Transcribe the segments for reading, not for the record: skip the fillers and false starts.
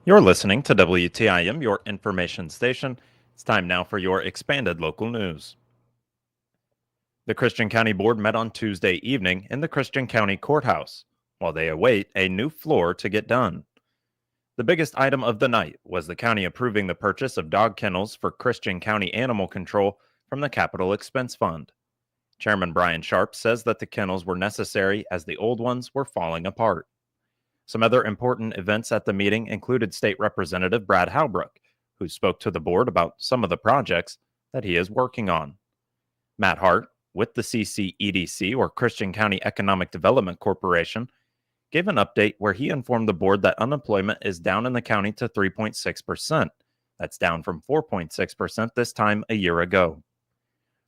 You're listening to WTIM, your information station. It's time now for your expanded local news. The Christian County Board met on Tuesday evening in the Christian County Courthouse while they await a new floor to get done. The biggest item of the night was the county approving the purchase of dog kennels for Christian County Animal Control from the Capital Expense Fund. Chairman Brian Sharp says that the kennels were necessary as the old ones were falling apart. Some other important events at the meeting included State Representative Brad Halbrook, who spoke to the board about some of the projects that he is working on. Matt Hart, with the CCEDC, or Christian County Economic Development Corporation, gave an update where he informed the board that unemployment is down in the county to 3.6%. That's down from 4.6% this time a year ago.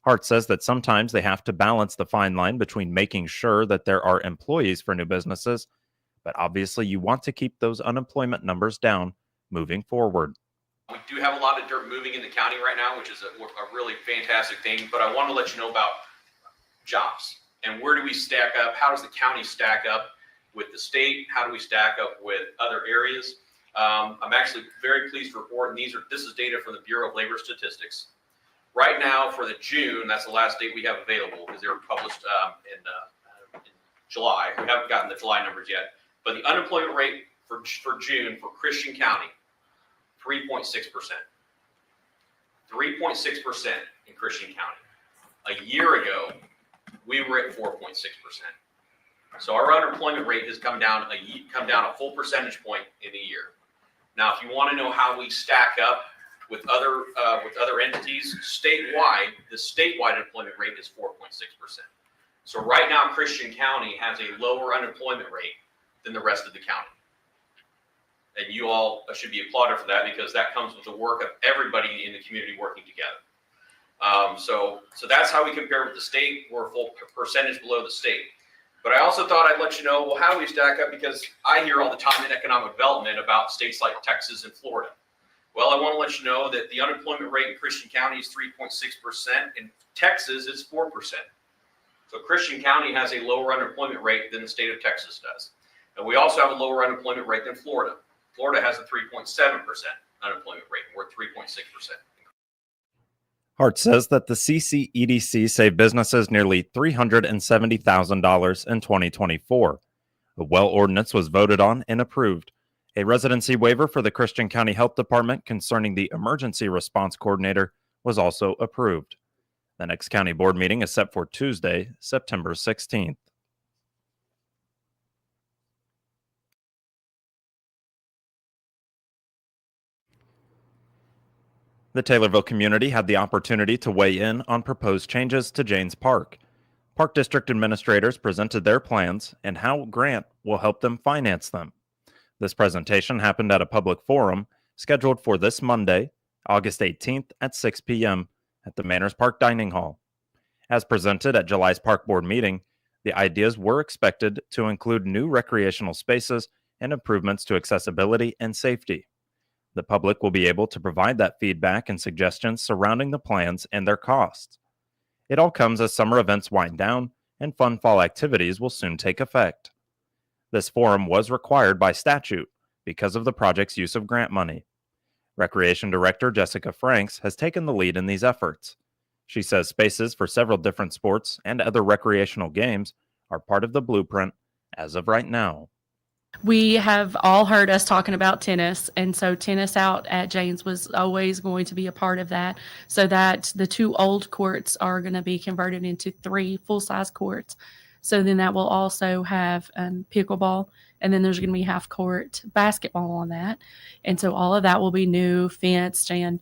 Hart says that sometimes they have to balance the fine line between making sure that there are employees for new businesses, but obviously you want to keep those unemployment numbers down moving forward. We do have a lot of dirt moving in the county right now, which is a really fantastic thing, but I want to let you know about jobs and where do we stack up? How does the county stack up with the state? How do we stack up with other areas? I'm actually very pleased to report, and this is data from the Bureau of Labor Statistics. Right now for the June, that's the last date we have available because they were published in July. We haven't gotten the July numbers yet. But the unemployment rate for June for Christian County, 3.6%. 3.6% in Christian County. A year ago, we were at 4.6%. So our unemployment rate has come down a full percentage point in a year. Now, if you want to know how we stack up with other entities statewide, the statewide unemployment rate is 4.6%. So right now, Christian County has a lower unemployment rate than the rest of the county. And you all should be applauded for that because that comes with the work of everybody in the community working together. So that's how we compare with the state. We're a full percentage below the state. But I also thought I'd let you know, well, how do we stack up? Because I hear all the time in economic development about states like Texas and Florida. Well, I want to let you know that the unemployment rate in Christian County is 3.6%. In Texas, it's 4%. So Christian County has a lower unemployment rate than the state of Texas does. And we also have a lower unemployment rate than Florida. Florida has a 3.7% unemployment rate, and we're at 3.6%. Hart says that the CCEDC saved businesses nearly $370,000 in 2024. A well ordinance was voted on and approved. A residency waiver for the Christian County Health Department concerning the emergency response coordinator was also approved. The next county board meeting is set for Tuesday, September 16th. The Taylorville community had the opportunity to weigh in on proposed changes to Janes Park. Park District administrators presented their plans and how Grant will help them finance them. This presentation happened at a public forum scheduled for this Monday, August 18th at 6 p.m. at the Manners Park Dining Hall. As presented at July's Park Board meeting, the ideas were expected to include new recreational spaces and improvements to accessibility and safety. The public will be able to provide that feedback and suggestions surrounding the plans and their costs. It all comes as summer events wind down and fun fall activities will soon take effect. This forum was required by statute because of the project's use of grant money. Recreation Director Jessica Franks has taken the lead in these efforts. She says spaces for several different sports and other recreational games are part of the blueprint as of right now. We have all heard us talking about tennis, and so tennis out at Janes was always going to be a part of that, so that the 2 old courts are going to be converted into 3 full-size courts. So then that will also have pickleball, and then there's going to be half-court basketball on that. And so all of that will be new, fenced, and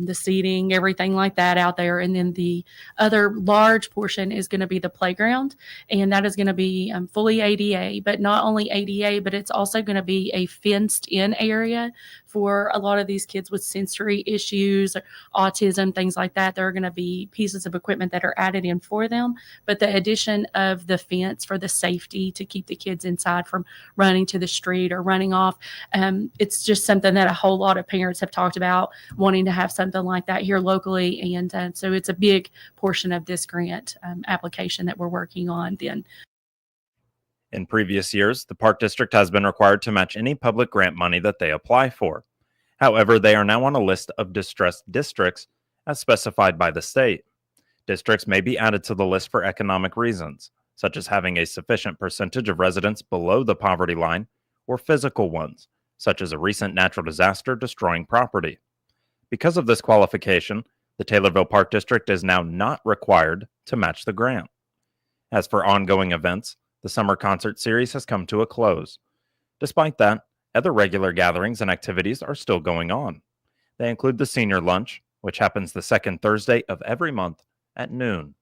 the seating, everything like that out there. And then the other large portion is going to be the playground, and that is going to be fully ADA, but not only ADA, but it's also going to be a fenced in area for a lot of these kids with sensory issues, autism, things like that. There are going to be pieces of equipment that are added in for them, but the addition of the fence for the safety to keep the kids inside from running to the street or running off, it's just something that a whole lot of parents have talked about wanting to have something like that here locally. And so it's a big portion of this grant application that we're working on then. In previous years, the Park District has been required to match any public grant money that they apply for. However, they are now on a list of distressed districts as specified by the state. Districts may be added to the list for economic reasons, such as having a sufficient percentage of residents below the poverty line, or physical ones, such as a recent natural disaster destroying property. Because of this qualification, the Taylorville Park District is now not required to match the grant. As for ongoing events, the summer concert series has come to a close. Despite that, other regular gatherings and activities are still going on. They include the senior lunch, which happens the second Thursday of every month at noon.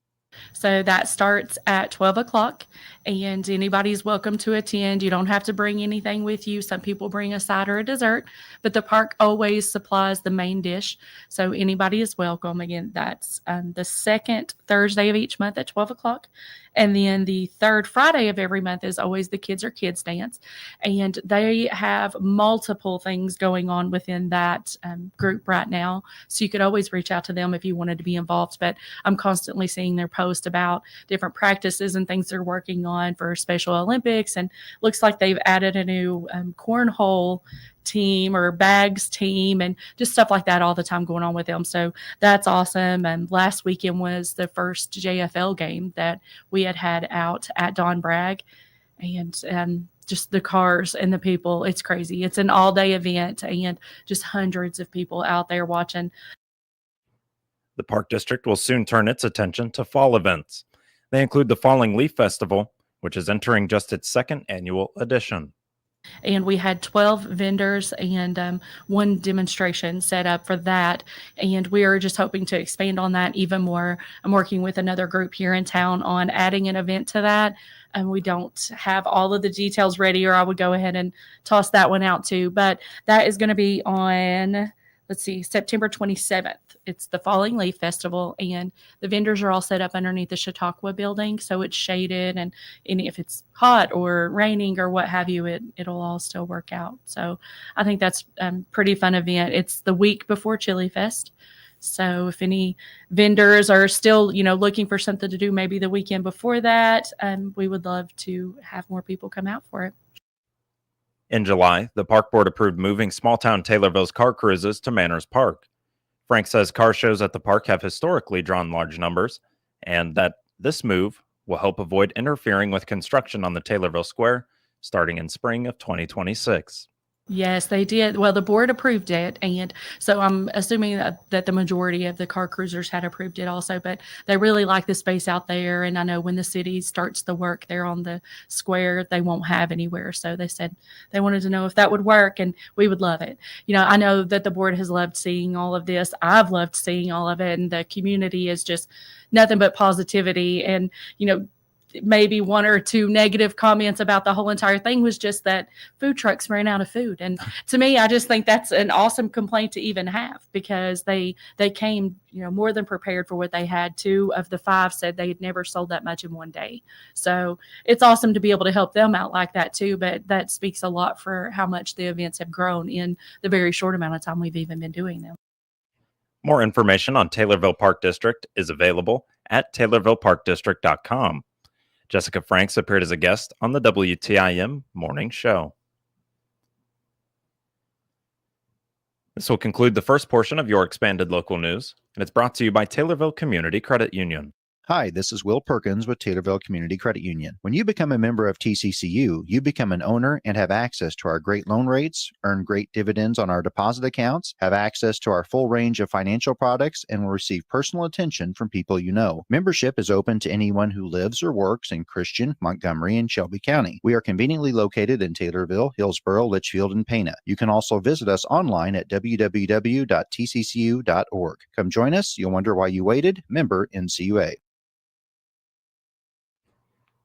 So that starts at 12 o'clock, and anybody's welcome to attend. You don't have to bring anything with you. Some people bring a side or a dessert, but the park always supplies the main dish. So anybody is welcome. Again, that's the second Thursday of each month at 12 o'clock. And then the third Friday of every month is always the Kids Are Kids dance. And they have multiple things going on within that group right now. So you could always reach out to them if you wanted to be involved. But I'm constantly seeing their post about different practices and things they're working on for Special Olympics. And looks like they've added a new cornhole team or bags team and just stuff like that all the time going on with them. So that's awesome. And last weekend was the first JFL game that we had out at Don Bragg, and just the cars and the people, it's crazy. It's an all-day event and just hundreds of people out there watching. The Park District will soon turn its attention to fall events. They include the Falling Leaf Festival, which is entering just its second annual edition. And we had 12 vendors and one demonstration set up for that. And we are just hoping to expand on that even more. I'm working with another group here in town on adding an event to that. And we don't have all of the details ready, or I would go ahead and toss that one out too. But that is going to be on, September 27th. It's the Falling Leaf Festival, and the vendors are all set up underneath the Chautauqua building, so it's shaded, and if it's hot or raining or what have you, it'll all still work out. So I think that's a pretty fun event. It's the week before Chili Fest. So if any vendors are still, looking for something to do, maybe the weekend before that, we would love to have more people come out for it. In July, the park board approved moving small-town Taylorville's car cruises to Manners Park. Frank says car shows at the park have historically drawn large numbers, and that this move will help avoid interfering with construction on the Taylorville Square starting in spring of 2026. Yes, they did. Well, the board approved it, and so I'm assuming that the majority of the car cruisers had approved it also, but they really like the space out there, and I know when the city starts the work there on the square, they won't have anywhere, so they said they wanted to know if that would work, and we would love it. I know that the board has loved seeing all of this. I've loved seeing all of it, and the community is just nothing but positivity, and, maybe one or two negative comments about the whole entire thing was just that food trucks ran out of food. And to me, I just think that's an awesome complaint to even have, because they came, more than prepared for what they had. 2 of the 5 said they had never sold that much in one day. So it's awesome to be able to help them out like that too. But that speaks a lot for how much the events have grown in the very short amount of time we've even been doing them. More information on Taylorville Park District is available at taylorvilleparkdistrict.com. Jessica Franks appeared as a guest on the WTIM Morning Show. This will conclude the first portion of your expanded local news, and it's brought to you by Taylorville Community Credit Union. Hi, this is Will Perkins with Taylorville Community Credit Union. When you become a member of TCCU, you become an owner and have access to our great loan rates, earn great dividends on our deposit accounts, have access to our full range of financial products, and will receive personal attention from people you know. Membership is open to anyone who lives or works in Christian, Montgomery, and Shelby County. We are conveniently located in Taylorville, Hillsboro, Litchfield, and Pana. You can also visit us online at www.tccu.org. Come join us. You'll wonder why you waited. Member NCUA.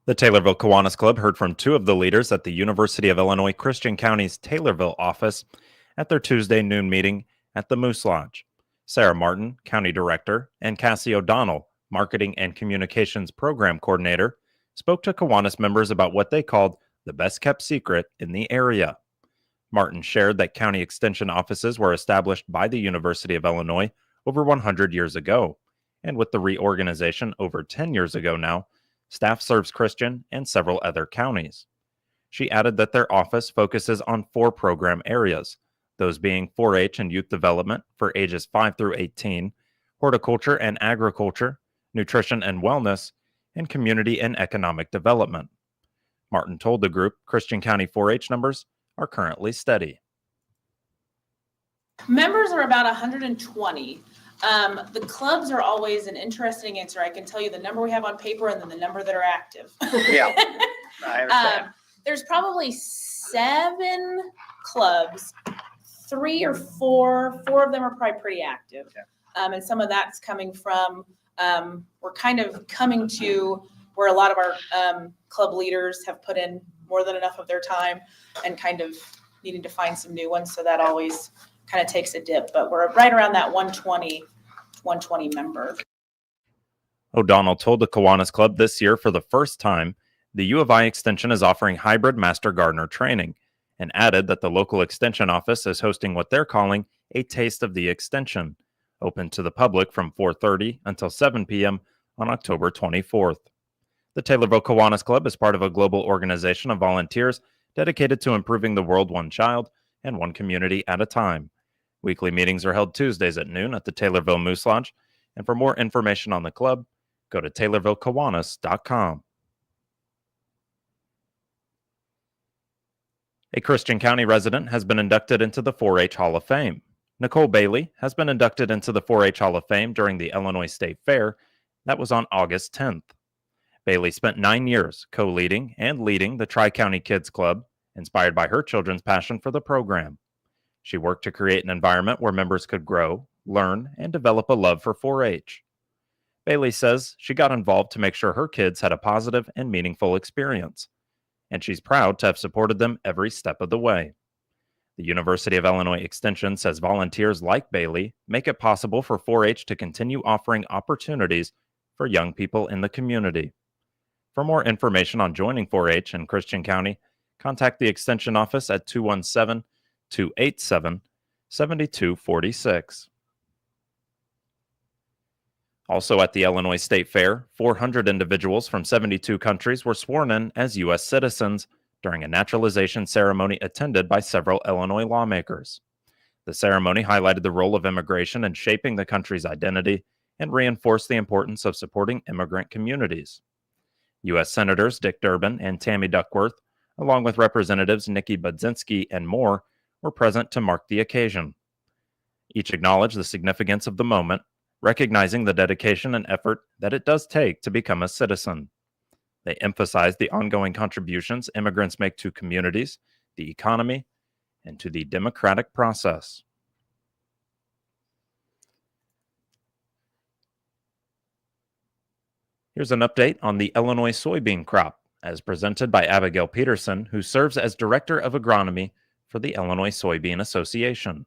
The Taylorville Kiwanis Club heard from 2 of the leaders at the University of Illinois Christian County's Taylorville office at their Tuesday noon meeting at the Moose Lodge. Sarah Martin, County Director, and Cassie O'Donnell, Marketing and Communications Program Coordinator, spoke to Kiwanis members about what they called the best-kept secret in the area. Martin shared that county extension offices were established by the University of Illinois over 100 years ago, and with the reorganization over 10 years ago now, staff serves Christian and several other counties. She added that their office focuses on 4 program areas, those being 4 H and youth development for ages 5 through 18, horticulture and agriculture, nutrition and wellness, and community and economic development. Martin told the group Christian County 4 H numbers are currently steady. Members are about 120. The clubs are always an interesting answer. I can tell you the number we have on paper and then the number that are active. Yeah, I understand. There's probably 7 clubs, 3 or 4 of them are probably pretty active. Okay. And some of that's coming from, we're kind of coming to where a lot of our club leaders have put in more than enough of their time and kind of needing to find some new ones. So that always kind of takes a dip, but we're right around that 120 member. O'Donnell told the Kiwanis Club this year for the first time the U of I Extension is offering hybrid Master Gardener training, and added that the local Extension office is hosting what they're calling a Taste of the Extension, open to the public from 4:30 until 7 p.m. on October 24th. The Taylorville Kiwanis Club is part of a global organization of volunteers dedicated to improving the world one child and one community at a time. Weekly meetings are held Tuesdays at noon at the Taylorville Moose Lodge, and for more information on the club, go to TaylorvilleKiwanis.com. A Christian County resident has been inducted into the 4-H Hall of Fame. Nicole Bailey has been inducted into the 4-H Hall of Fame during the Illinois State Fair. That was on August 10th. Bailey spent 9 years co-leading and leading the Tri-County Kids Club, inspired by her children's passion for the program. She worked to create an environment where members could grow, learn, and develop a love for 4-H. Bailey says she got involved to make sure her kids had a positive and meaningful experience, and she's proud to have supported them every step of the way. The University of Illinois Extension says volunteers like Bailey make it possible for 4-H to continue offering opportunities for young people in the community. For more information on joining 4-H in Christian County, contact the Extension office at 217-287-7246. Also at the Illinois State Fair, 400 individuals from 72 countries were sworn in as U.S. citizens during a naturalization ceremony attended by several Illinois lawmakers. The ceremony highlighted the role of immigration in shaping the country's identity and reinforced the importance of supporting immigrant communities. U.S. Senators Dick Durbin and Tammy Duckworth, along with Representatives Nikki Budzinski and more, were present to mark the occasion. Each acknowledged the significance of the moment, recognizing the dedication and effort that it does take to become a citizen. They emphasized the ongoing contributions immigrants make to communities, the economy, and to the democratic process. Here's an update on the Illinois soybean crop, as presented by Abigail Peterson, who serves as Director of Agronomy for the Illinois Soybean Association.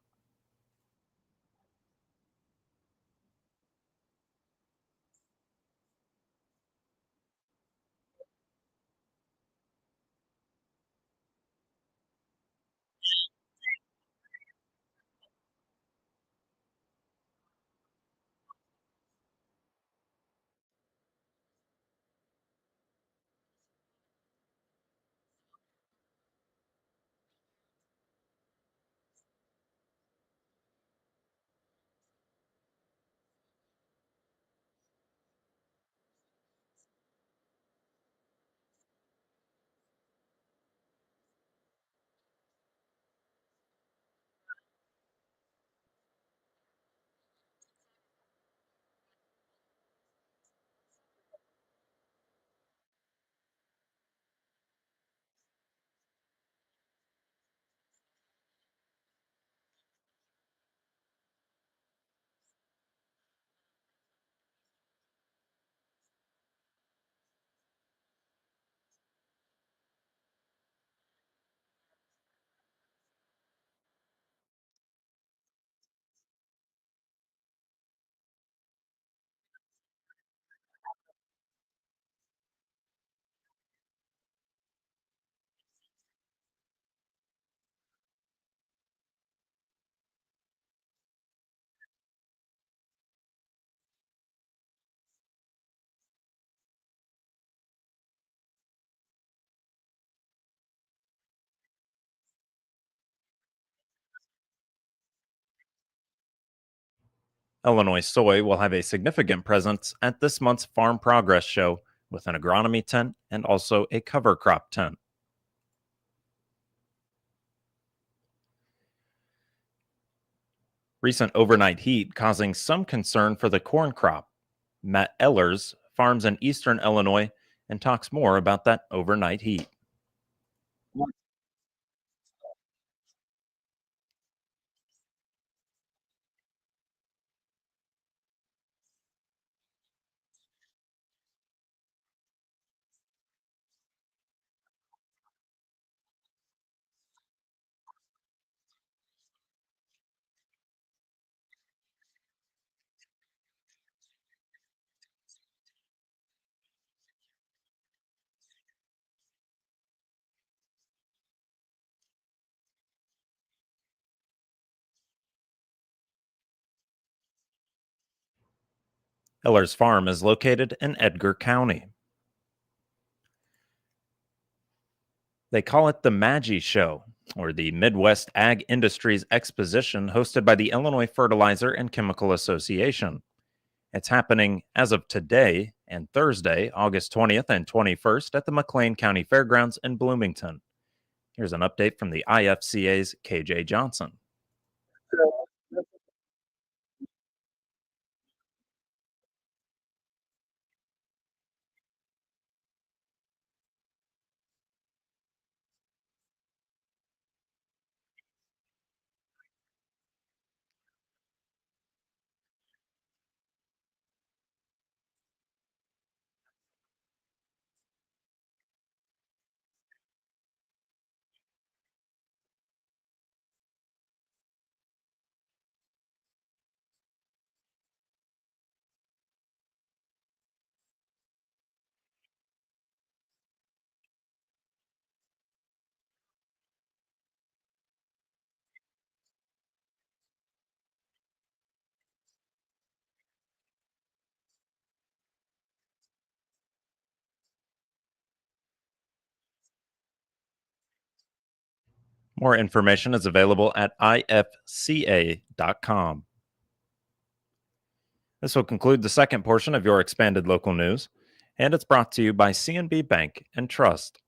Illinois soy will have a significant presence at this month's Farm Progress Show with an agronomy tent and also a cover crop tent. Recent overnight heat causing some concern for the corn crop. Matt Ehlers farms in eastern Illinois and talks more about that overnight heat. Ehlers Farm is located in Edgar County. They call it the Magi Show, or the Midwest Ag Industries Exposition, hosted by the Illinois Fertilizer and Chemical Association. It's happening as of today and Thursday, August 20th and 21st at the McLean County Fairgrounds in Bloomington. Here's an update from the IFCA's KJ Johnson. More information is available at ifca.com. This will conclude the second portion of your expanded local news, and it's brought to you by CNB Bank and Trust.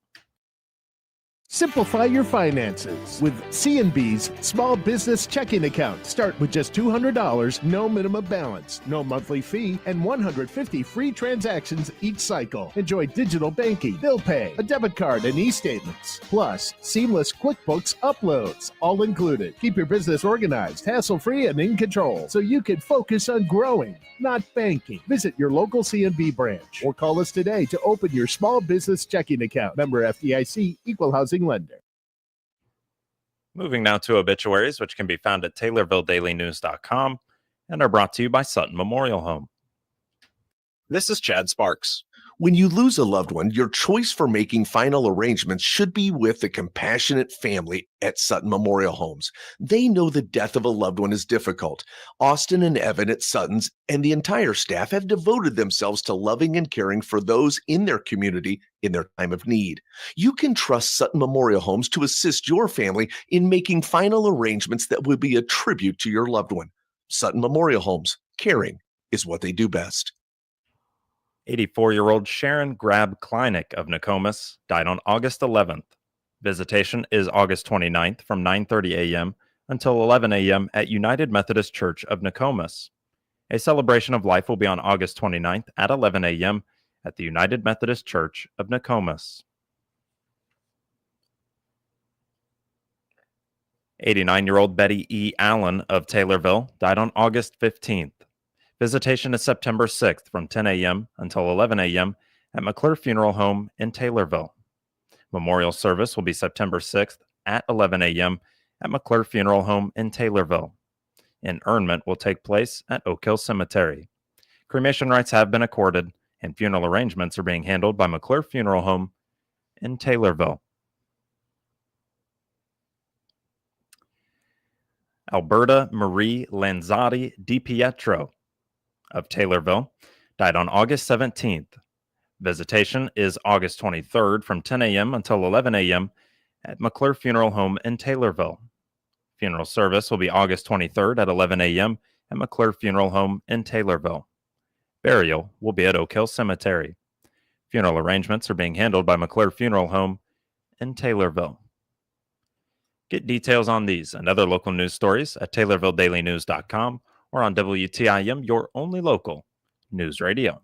Simplify your finances with CNB's small business checking account. Start with just $200, no minimum balance, no monthly fee, and 150 free transactions each cycle. Enjoy digital banking, bill pay, a debit card, and e-statements. Plus, seamless QuickBooks uploads, all included. Keep your business organized, hassle-free, and in control so you can focus on growing, not banking. Visit your local CNB branch or call us today to open your small business checking account. Member FDIC, Equal Housing Lender. Moving now to obituaries, which can be found at TaylorvilleDailyNews.com and are brought to you by Sutton Memorial Home. This is Chad Sparks. When you lose a loved one, your choice for making final arrangements should be with the compassionate family at Sutton Memorial Homes. They know the death of a loved one is difficult. Austin and Evan at Sutton's and the entire staff have devoted themselves to loving and caring for those in their community in their time of need. You can trust Sutton Memorial Homes to assist your family in making final arrangements that will be a tribute to your loved one. Sutton Memorial Homes, caring is what they do best. 84-year-old Sharon Grab Kleinig of Nokomis died on August 11th. Visitation is August 29th from 9:30 a.m. until 11 a.m. at United Methodist Church of Nokomis. A celebration of life will be on August 29th at 11 a.m. at the United Methodist Church of Nokomis. 89-year-old Betty E. Allen of Taylorville died on August 15th. Visitation is September 6th from 10 a.m. until 11 a.m. at McClure Funeral Home in Taylorville. Memorial service will be September 6th at 11 a.m. at McClure Funeral Home in Taylorville. Interment will take place at Oak Hill Cemetery. Cremation rights have been accorded, and funeral arrangements are being handled by McClure Funeral Home in Taylorville. Alberta Marie Lanzotti DiPietro of Taylorville died on August 17th. Visitation is August 23rd from 10 a.m. until 11 a.m. at McClure Funeral Home in Taylorville. Funeral service will be August 23rd at 11 a.m. at McClure Funeral Home in Taylorville. Burial will be at Oak Hill Cemetery. Funeral arrangements are being handled by McClure Funeral Home in Taylorville. Get details on these and other local news stories at TaylorvilleDailyNews.com or on WTIM, your only local news radio.